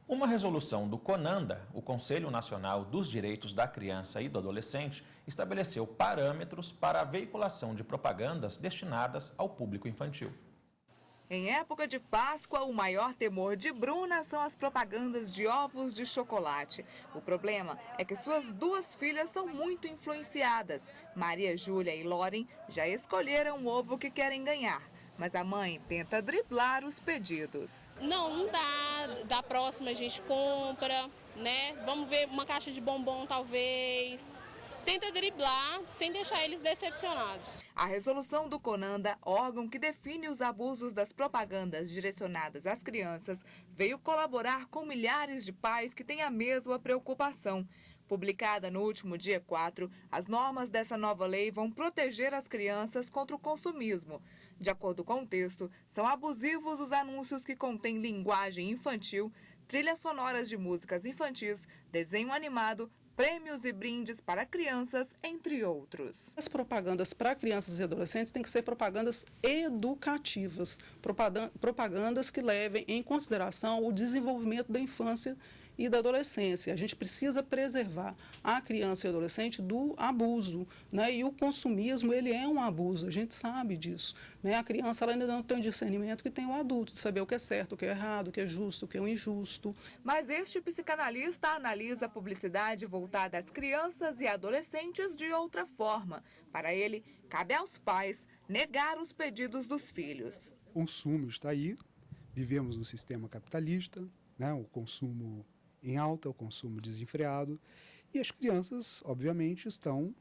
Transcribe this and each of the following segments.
Uma resolução do CONANDA, o Conselho Nacional dos Direitos da Criança e do Adolescente, estabeleceu parâmetros para a veiculação de propagandas destinadas ao público infantil. Em época de Páscoa, o maior temor de Bruna são as propagandas de ovos de chocolate. O problema é que suas duas filhas são muito influenciadas. Maria Júlia e Loren já escolheram o ovo que querem ganhar. Mas a mãe tenta driblar os pedidos. Não dá. Da próxima a gente compra, né? Vamos ver uma caixa de bombom talvez. Tenta driblar sem deixar eles decepcionados. A resolução do CONANDA, órgão que define os abusos das propagandas direcionadas às crianças, veio colaborar com milhares de pais que têm a mesma preocupação. Publicada no último dia 4, as normas dessa nova lei vão proteger as crianças contra o consumismo. De acordo com o texto, são abusivos os anúncios que contêm linguagem infantil, trilhas sonoras de músicas infantis, desenho animado, prêmios e brindes para crianças, entre outros. As propagandas para crianças e adolescentes têm que ser propagandas educativas, propagandas que levem em consideração o desenvolvimento da infância e da adolescência. A gente precisa preservar a criança e o adolescente do abuso, né? E o consumismo, ele é um abuso, a gente sabe disso, né? A criança ela ainda não tem o discernimento que tem o adulto, de saber o que é certo, o que é errado, o que é justo, o que é o injusto. Mas este psicanalista analisa a publicidade voltada às crianças e adolescentes de outra forma. Para ele, cabe aos pais negar os pedidos dos filhos. O consumo está aí, vivemos no sistema capitalista, né? O consumo em alta, o consumo desenfreado, e as crianças, obviamente, estão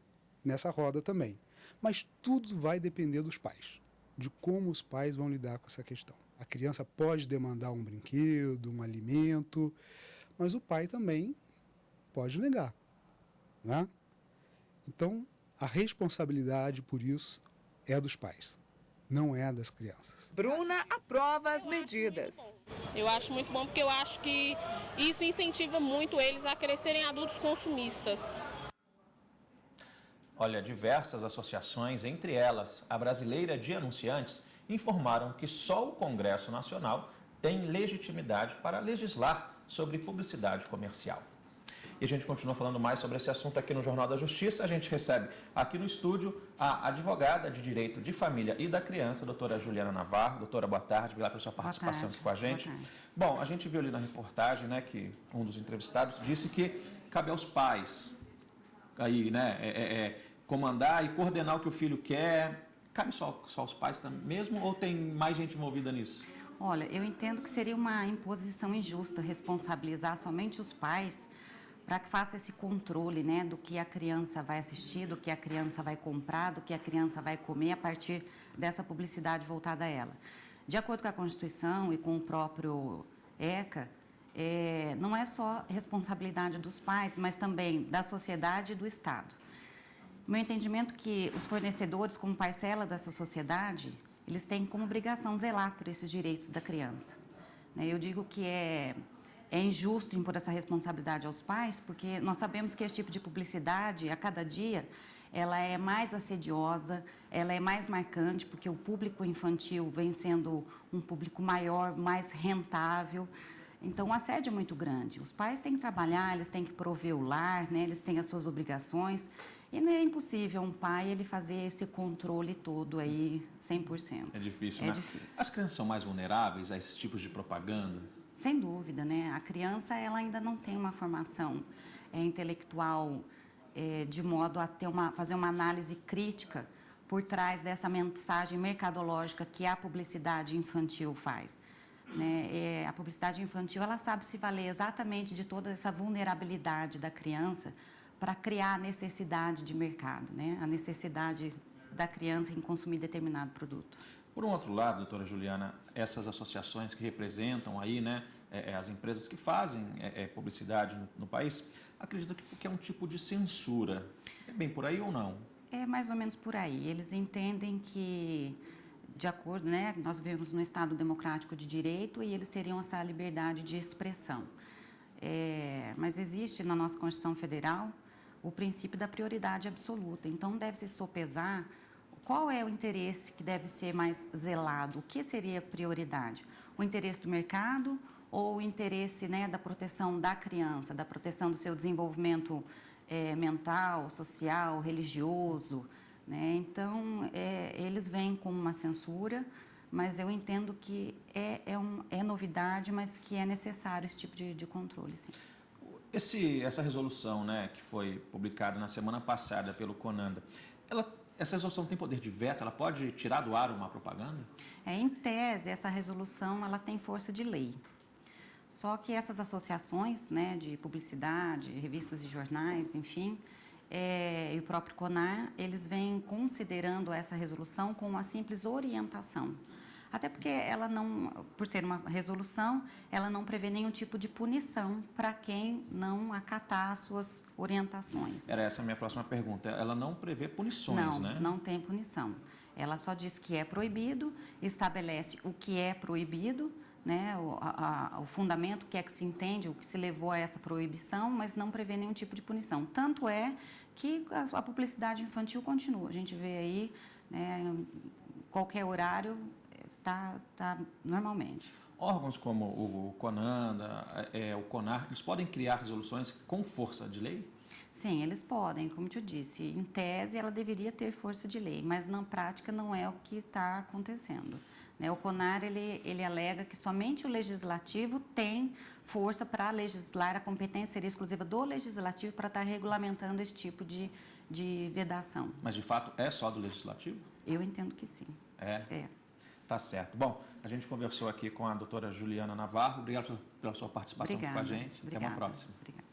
nessa roda também. Mas tudo vai depender dos pais, de como os pais vão lidar com essa questão. A criança pode demandar um brinquedo, um alimento, mas o pai também pode negar, né? Então, a responsabilidade por isso é dos pais, não é das crianças. Bruna aprova as medidas. Eu acho muito bom porque eu acho que isso incentiva muito eles a crescerem adultos consumistas. Olha, diversas associações, entre elas a Brasileira de Anunciantes, informaram que só o Congresso Nacional tem legitimidade para legislar sobre publicidade comercial. E a gente continua falando mais sobre esse assunto aqui no Jornal da Justiça. A gente recebe aqui no estúdio a advogada de Direito de Família e da Criança, doutora Juliana Navarro. Doutora, boa tarde. Obrigado pela sua participação aqui com a gente. Bom, a gente viu ali na reportagem, né, que um dos entrevistados disse que cabe aos pais aí, né, comandar e coordenar o que o filho quer. Cabe só aos pais mesmo ou tem mais gente envolvida nisso? Olha, eu entendo que seria uma imposição injusta responsabilizar somente os pais para que faça esse controle, né, do que a criança vai assistir, do que a criança vai comprar, do que a criança vai comer a partir dessa publicidade voltada a ela. De acordo com a Constituição e com o próprio ECA, não é só responsabilidade dos pais, mas também da sociedade e do Estado. Meu entendimento é que os fornecedores, como parcela dessa sociedade, eles têm como obrigação zelar por esses direitos da criança. Eu digo que é injusto impor essa responsabilidade aos pais, porque nós sabemos que esse tipo de publicidade, a cada dia, ela é mais assediosa, ela é mais marcante, porque o público infantil vem sendo um público maior, mais rentável. Então, o assédio é muito grande. Os pais têm que trabalhar, eles têm que prover o lar, né? Eles têm as suas obrigações. E não é impossível um pai ele fazer esse controle todo aí 100%. É difícil, né? É difícil. As crianças são mais vulneráveis a esses tipos de propaganda? Sem dúvida, né? A criança ela ainda não tem uma formação intelectual de modo a fazer uma análise crítica por trás dessa mensagem mercadológica que a publicidade infantil faz. Né? A publicidade infantil ela sabe se valer exatamente de toda essa vulnerabilidade da criança para criar a necessidade de mercado, né? A necessidade da criança em consumir determinado produto. Por um outro lado, doutora Juliana, essas associações que representam aí, né, as empresas que fazem publicidade no país, acreditam que é um tipo de censura. É bem por aí ou não? É mais ou menos por aí. Eles entendem que, de acordo, né, nós vivemos no Estado democrático de direito e eles teriam essa liberdade de expressão. Mas existe na nossa Constituição Federal o princípio da prioridade absoluta. Então, deve-se sopesar qual é o interesse que deve ser mais zelado, o que seria prioridade? O interesse do mercado ou o interesse, né, da proteção da criança, da proteção do seu desenvolvimento mental, social, religioso, né? Então, eles vêm com uma censura, mas eu entendo que é novidade, mas que é necessário esse tipo de controle, sim. Essa resolução, né, que foi publicada na semana passada pelo CONANDA, essa resolução tem poder de veto? Ela pode tirar do ar uma propaganda? Em tese, essa resolução ela tem força de lei. Só que essas associações, né, de publicidade, revistas e jornais, enfim, e o próprio CONAR, eles vêm considerando essa resolução como uma simples orientação. Até porque ela não, por ser uma resolução, ela não prevê nenhum tipo de punição para quem não acatar as suas orientações. Era essa a minha próxima pergunta. Ela não prevê punições, né? Não tem punição. Ela só diz que é proibido, estabelece o que é proibido, né, o fundamento, o que é que se entende, o que se levou a essa proibição, mas não prevê nenhum tipo de punição. Tanto é que a publicidade infantil continua. A gente vê aí, né, qualquer horário, está normalmente. Órgãos como o CONANDA, o CONAR, eles podem criar resoluções com força de lei? Sim, eles podem, como eu disse. Em tese, ela deveria ter força de lei, mas na prática não é o que está acontecendo. O CONAR, ele alega que somente o legislativo tem força para legislar, a competência seria exclusiva do legislativo para estar regulamentando esse tipo de vedação. Mas, de fato, é só do legislativo? Eu entendo que sim. É. Tá certo. Bom, a gente conversou aqui com a doutora Juliana Navarro. Obrigado pela sua participação com a gente. Obrigada. Até uma próxima. Obrigada.